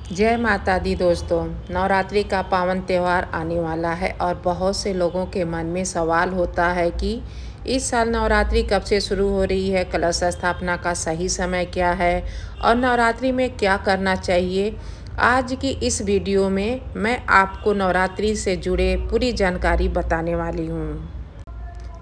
जय माता दी दोस्तों। नवरात्रि का पावन त्यौहार आने वाला है और बहुत से लोगों के मन में सवाल होता है कि इस साल नवरात्रि कब से शुरू हो रही है, कलश स्थापना का सही समय क्या है और नवरात्रि में क्या करना चाहिए। आज की इस वीडियो में मैं आपको नवरात्रि से जुड़े पूरी जानकारी बताने वाली हूँ।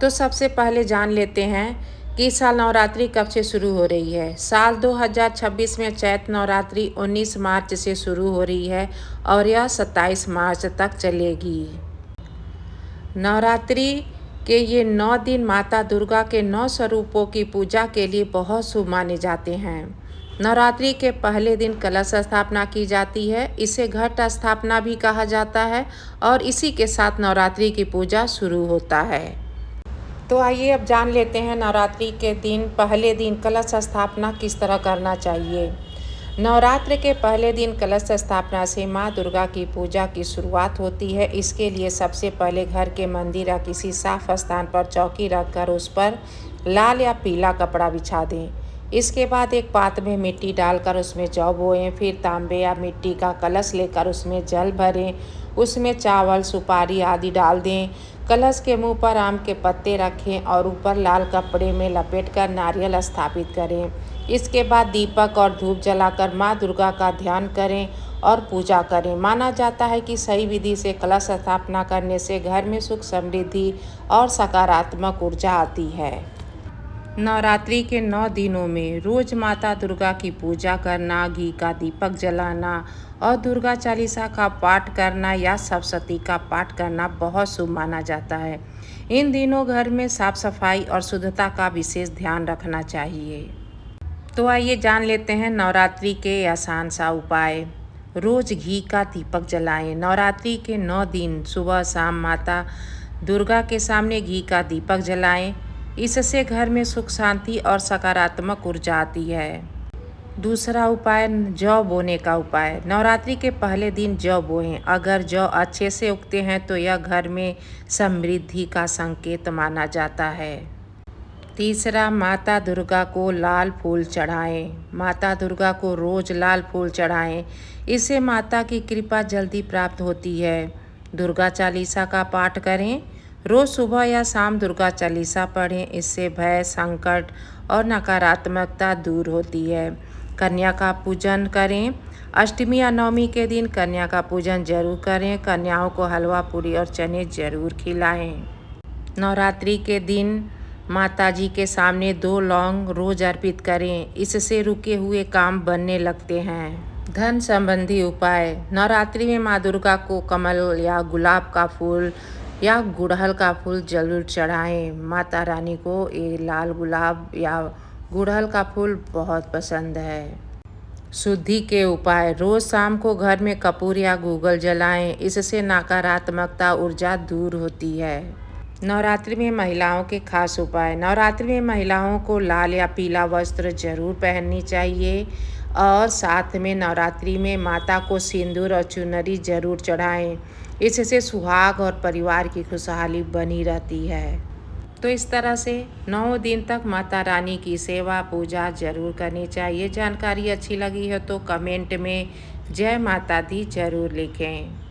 तो सबसे पहले जान लेते हैं कि इस साल नवरात्रि कब से शुरू हो रही है। साल 2026 में चैत्र नवरात्रि 19 मार्च से शुरू हो रही है और यह 27 मार्च तक चलेगी। नवरात्रि के ये 9 दिन माता दुर्गा के 9 स्वरूपों की पूजा के लिए बहुत शुभ माने जाते हैं। नवरात्रि के पहले दिन कलश स्थापना की जाती है, इसे घट स्थापना भी कहा जाता है और इसी के साथ नवरात्रि की पूजा शुरू होता है। तो आइए अब जान लेते हैं नवरात्रि के दिन पहले दिन कलश स्थापना किस तरह करना चाहिए। नवरात्र के पहले दिन कलश स्थापना से माँ दुर्गा की पूजा की शुरुआत होती है। इसके लिए सबसे पहले घर के मंदिर या किसी साफ स्थान पर चौकी रखकर उस पर लाल या पीला कपड़ा बिछा दें। इसके बाद एक पात्र में मिट्टी डालकर उसमें जौ बोएं, फिर तांबे या मिट्टी का कलश लेकर उसमें जल भरें, उसमें चावल सुपारी आदि डाल दें। कलश के मुंह पर आम के पत्ते रखें और ऊपर लाल कपड़े में लपेटकर नारियल स्थापित करें। इसके बाद दीपक और धूप जलाकर माँ दुर्गा का ध्यान करें और पूजा करें। माना जाता है कि सही विधि से कलश स्थापना करने से घर में सुख समृद्धि और सकारात्मक ऊर्जा आती है। नवरात्रि के 9 दिनों में रोज माता दुर्गा की पूजा करना, घी का दीपक जलाना और दुर्गा चालीसा का पाठ करना या सप्तशती का पाठ करना बहुत शुभ माना जाता है। इन दिनों घर में साफ सफाई और शुद्धता का विशेष ध्यान रखना चाहिए। तो आइए जान लेते हैं नवरात्रि के आसान सा उपाय। रोज घी का दीपक जलाएं। नवरात्रि के 9 दिन सुबह शाम माता दुर्गा के सामने घी का दीपक जलाएं। इससे घर में सुख शांति और सकारात्मक ऊर्जा आती है। दूसरा उपाय जौ बोने का उपाय। नवरात्रि के पहले दिन जौ बोएं। अगर जौ अच्छे से उगते हैं तो यह घर में समृद्धि का संकेत माना जाता है। तीसरा माता दुर्गा को लाल फूल चढ़ाएं। माता दुर्गा को रोज लाल फूल चढ़ाएं। इससे माता की कृपा जल्दी प्राप्त होती है। दुर्गा चालीसा का पाठ करें। रोज सुबह या शाम दुर्गा चालीसा पढ़ें। इससे भय, संकट और नकारात्मकता दूर होती है। कन्या का पूजन करें। अष्टमी या नवमी के दिन कन्या का पूजन जरूर करें। कन्याओं को हलवा पूरी और चने जरूर खिलाएं। नवरात्रि के दिन माता जी के सामने 2 लौंग रोज अर्पित करें। इससे रुके हुए काम बनने लगते हैं। धन संबंधी उपाय। नवरात्रि में माँ दुर्गा को कमल या गुलाब का फूल या गुड़हल का फूल जरूर चढ़ाएं। माता रानी को ये लाल गुलाब या गुड़हल का फूल बहुत पसंद है। शुद्धि के उपाय। रोज शाम को घर में कपूर या गूगल जलाएं। इससे नकारात्मकता ऊर्जा दूर होती है। नवरात्रि में महिलाओं के खास उपाय। नवरात्रि में महिलाओं को लाल या पीला वस्त्र जरूर पहननी चाहिए और साथ में नवरात्रि में माता को सिंदूर और चुनरी जरूर चढ़ाएं। इससे सुहाग और परिवार की खुशहाली बनी रहती है। तो इस तरह से 9 दिन तक माता रानी की सेवा पूजा जरूर करनी चाहिए। जानकारी अच्छी लगी है तो कमेंट में जय माता दी जरूर लिखें।